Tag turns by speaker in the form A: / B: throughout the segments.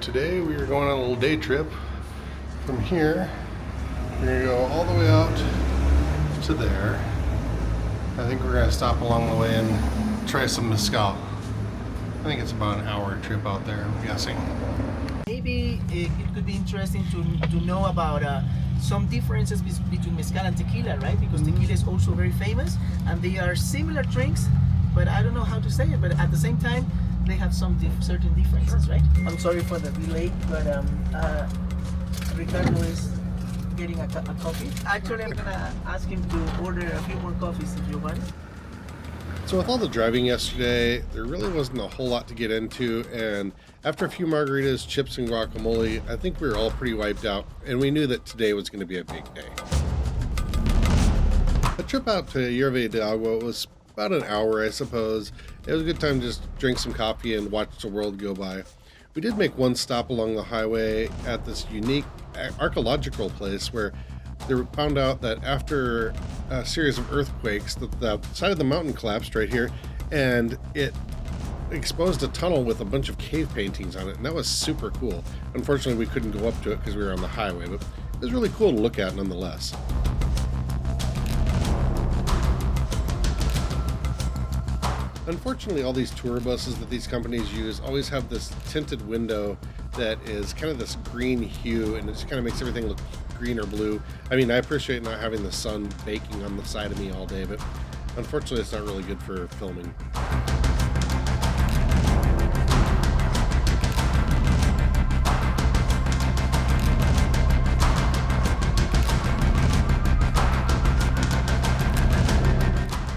A: Today we are going on a little day trip. From here, we're gonna go all the way out to there. I think we're gonna stop along the way and try some mezcal. I think it's about an hour trip out there, I'm guessing.
B: Maybe it could be interesting to know about some differences between mezcal and tequila, right? Because tequila is also very famous, and they are similar drinks, but I don't know how to say it. But at the same time, they have some certain differences, right? I'm sorry for the delay, but Ricardo is getting a coffee. Actually, I'm gonna ask him to order a few more coffees if you want.
A: So with all the driving yesterday, there really wasn't a whole lot to get into, and after a few margaritas, chips, and guacamole, I think we were all pretty wiped out, and we knew that today was going to be a big day. The trip out to Hierve el Aqua was about an hour, I suppose. It was a good time to just drink some coffee and watch the world go by. We did make one stop along the highway at this unique archaeological place where they found out that after a series of earthquakes, the side of the mountain collapsed right here, and it exposed a tunnel with a bunch of cave paintings on it, and that was super cool. Unfortunately, we couldn't go up to it because we were on the highway, but it was really cool to look at nonetheless. Unfortunately, all these tour buses that these companies use always have this tinted window that is kind of this green hue, and it just kind of makes everything look green or blue. I mean, I appreciate not having the sun baking on the side of me all day, but unfortunately it's not really good for filming.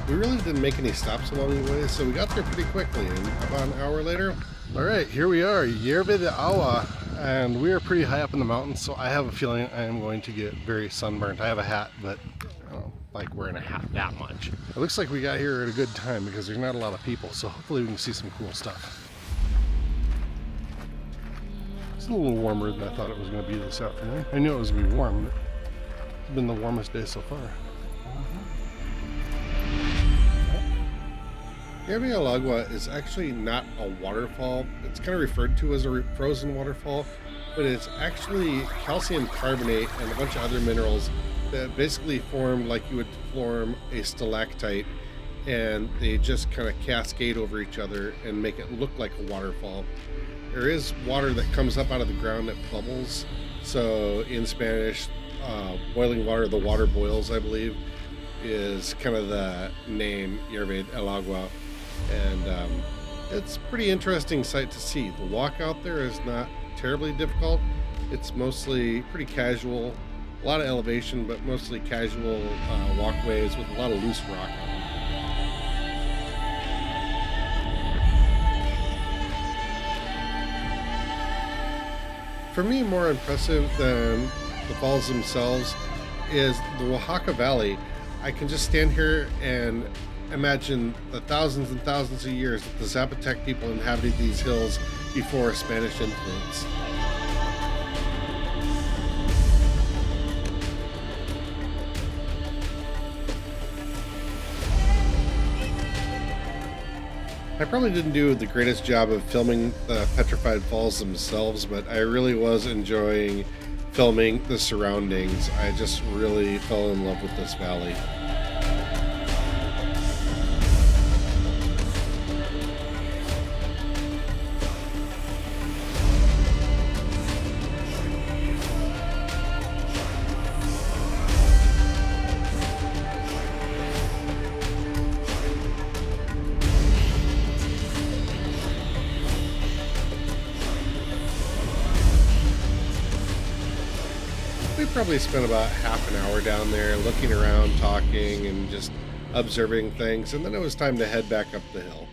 A: We really didn't make any stops along the way, so we got there pretty quickly, and about an hour later. All right, here we are, Hierve el Aqua, and we are pretty high up in the mountains, so I have a feeling I am going to get very sunburnt. I have a hat, but I don't like wearing a hat that much. It looks like we got here at a good time because there's not a lot of people, so hopefully we can see some cool stuff. It's a little warmer than I thought it was going to be this afternoon. I knew it was going to be warm, but it's been the warmest day so far. Hierve el Aqua is actually not a waterfall. It's kind of referred to as a frozen waterfall, but it's actually calcium carbonate and a bunch of other minerals that basically form like you would form a stalactite, and they just kind of cascade over each other and make it look like a waterfall. There is water that comes up out of the ground that bubbles. So in Spanish, boiling water, the water boils, I believe, is kind of the name Hierve el Aqua. And it's a pretty interesting sight to see. The walk out there is not terribly difficult. It's mostly pretty casual, a lot of elevation, but mostly casual walkways with a lot of loose rock on them. For me, more impressive than the falls themselves is the Oaxaca Valley. I can just stand here and imagine the thousands and thousands of years that the Zapotec people inhabited these hills before Spanish influence. I probably didn't do the greatest job of filming the petrified falls themselves, but I really was enjoying filming the surroundings. I just really fell in love with this valley. We probably spent about half an hour down there looking around, talking, and just observing things, and then it was time to head back up the hill.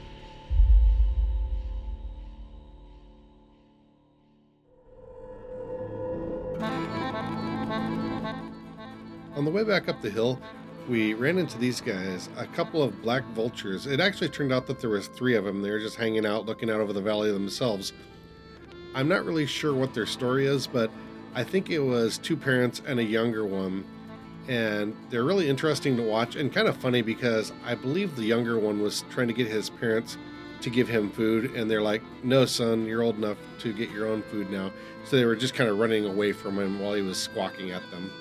A: On the way back up the hill, we ran into these guys, a couple of black vultures. It actually turned out that there was 3 of them. They were just hanging out, looking out over the valley themselves. I'm not really sure what their story is, but I think it was 2 parents and a younger one, and they're really interesting to watch and kind of funny because I believe the younger one was trying to get his parents to give him food, and they're like, "No, son, you're old enough to get your own food now." So they were just kind of running away from him while he was squawking at them.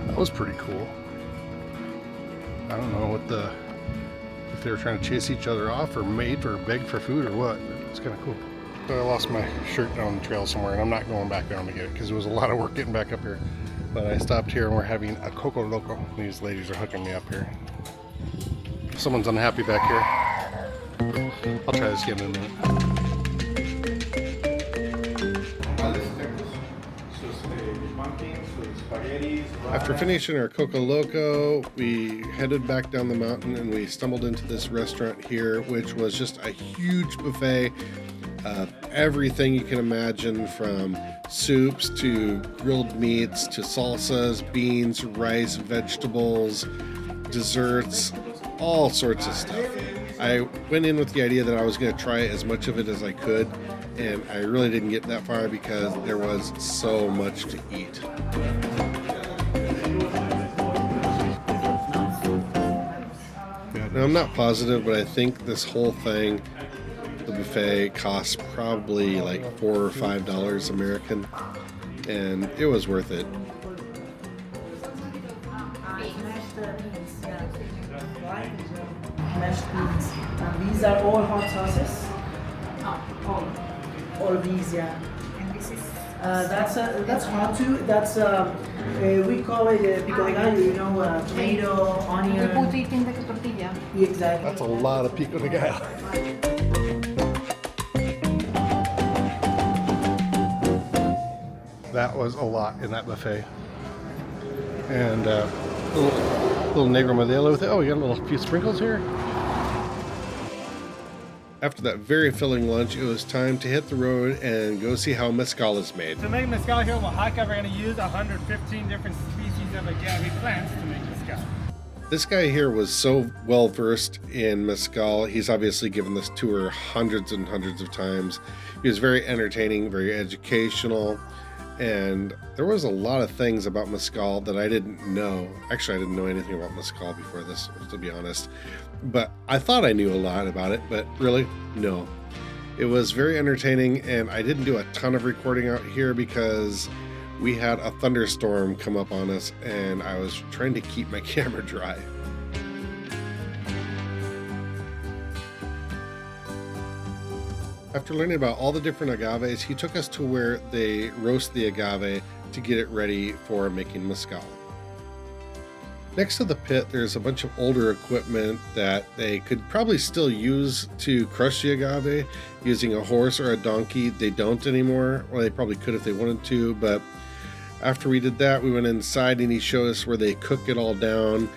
C: That was pretty cool. I don't know if they were trying to chase each other off or mate or beg for food or what. It's kind of cool. So I lost my shirt down the trail somewhere, and I'm not going back down to get it because it was a lot of work getting back up here. But I stopped here and we're having a coco loco. These ladies are hooking me up here. Someone's unhappy back here. I'll try this again in a minute.
A: After finishing our Coco Loco, we headed back down the mountain and we stumbled into this restaurant here, which was just a huge buffet of everything you can imagine, from soups to grilled meats to salsas, beans, rice, vegetables, desserts, all sorts of stuff. I went in with the idea that I was going to try as much of it as I could, and I really didn't get that far because there was so much to eat. Now, I'm not positive, but I think this whole thing, the buffet, cost probably like $4 or $5 American, and it was worth it.
D: Mashed beans. These are all hot sauces. All these, yeah.
E: And this is
D: That's hot too. That's we call it pico de gallo. You know, tomato,
E: we
D: onion.
E: put it in the tortilla.
D: Exactly.
C: That's a lot of pico de gallo. That was a lot in that buffet. And little negro modelo with it. Oh, we got a little few sprinkles here.
A: After that very filling lunch, it was time to hit the road and go see how mezcal is made.
F: To make mezcal here in Oaxaca, we're going to use 115 different species of agave plants to make mezcal.
A: This guy here was so well versed in mezcal. He's obviously given this tour hundreds and hundreds of times. He was very entertaining, very educational, and there was a lot of things about mezcal that I didn't know. Actually, I didn't know anything about mezcal before this, to be honest. But I thought I knew a lot about it, but really, no. It was very entertaining, and I didn't do a ton of recording out here because we had a thunderstorm come up on us, and I was trying to keep my camera dry. After learning about all the different agaves, he took us to where they roast the agave to get it ready for making mezcal. Next to the pit, there's a bunch of older equipment that they could probably still use to crush the agave using a horse or a donkey. They don't anymore. Well, they probably could if they wanted to, but after we did that, we went inside and he showed us where they cook it all down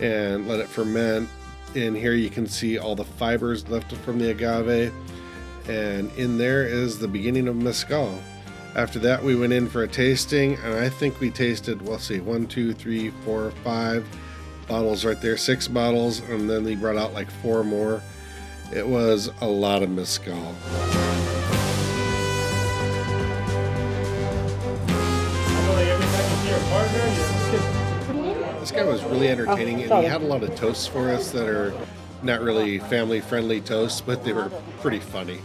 A: and let it ferment. And here you can see all the fibers left from the agave. And in there is the beginning of mezcal. After that, we went in for a tasting, and I think we tasted, let's see, 1, 2, 3, 4, 5 bottles right there, 6 bottles, and then they brought out like 4 more. It was a lot of mezcal. This guy was really entertaining, and he had a lot of toasts for us that are not really family-friendly toasts, but they were pretty funny.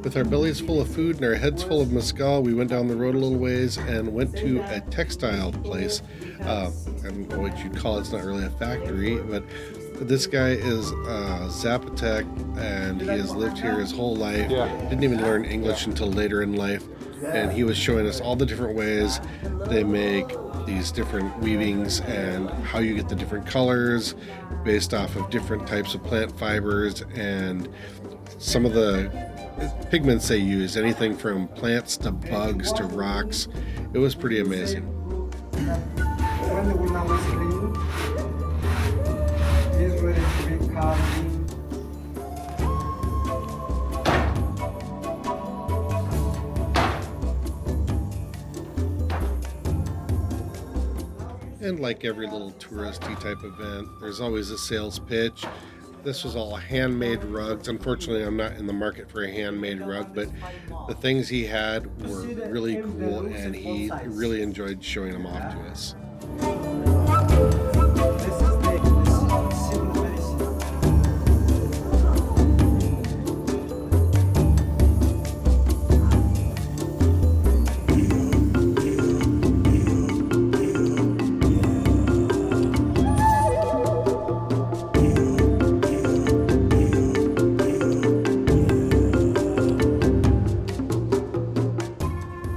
A: With our bellies full of food and our heads full of mezcal, we went down the road a little ways and went to a textile place. I don't know what you'd call it. It's not really a factory, but this guy is Zapotec, and he has lived here his whole life. Didn't even learn English until later in life. and he was showing us all the different ways they make these different weavings and how you get the different colors based off of different types of plant fibers and some of the pigments they use, anything from plants to bugs to rocks. It was pretty amazing. And like every little touristy type event, there's always a sales pitch. This was all handmade rugs. Unfortunately, I'm not in the market for a handmade rug, but the things he had were really cool, and he really enjoyed showing them off to us.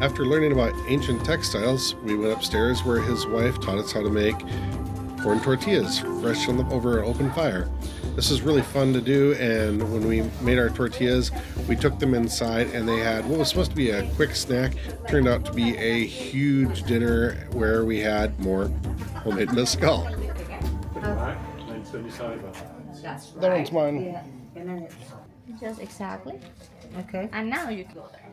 A: After learning about ancient textiles, we went upstairs where his wife taught us how to make corn tortillas fresh over an open fire. This is really fun to do, and when we made our tortillas, we took them inside and they had what was supposed to be a quick snack, turned out to be a huge dinner where we had more homemade mezcal.
C: That one's mine.
D: Yeah.
E: Just exactly.
D: Okay.
E: And now you can go there.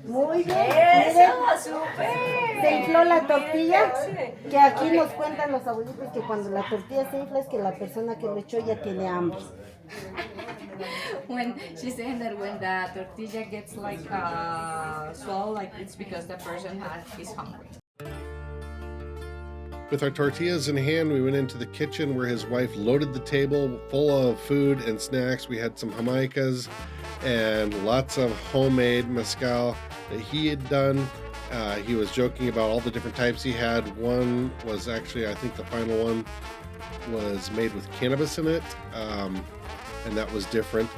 D: Muy bien. Se infló la tortilla, que aquí nos cuentan los abuelitos que cuando la tortilla se infla es que la persona que lo echó ya tiene hambre.
E: When she's saying that when the tortilla gets like swell, like it's because the person is hungry.
A: With our tortillas in hand, we went into the kitchen where his wife loaded the table full of food and snacks. We had some jamaicas and lots of homemade mezcal that he had done. He was joking about all the different types he had. One was actually, I think the final one was made with cannabis in it, and that was different.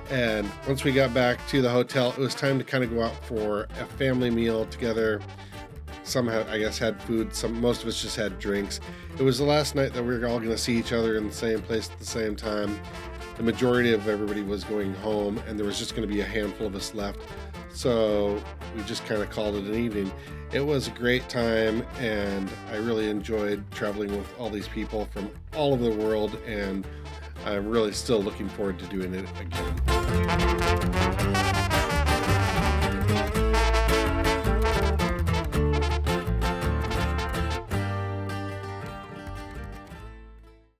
A: And once we got back to the hotel, it was time to kind of go out for a family meal together. Some had, I guess, had food. Most of us just had drinks. It was the last night that we were all going to see each other in the same place at the same time. The majority of everybody was going home, and there was just going to be a handful of us left. So we just kind of called it an evening. It was a great time, and I really enjoyed traveling with all these people from all over the world, and I'm really still looking forward to doing it again.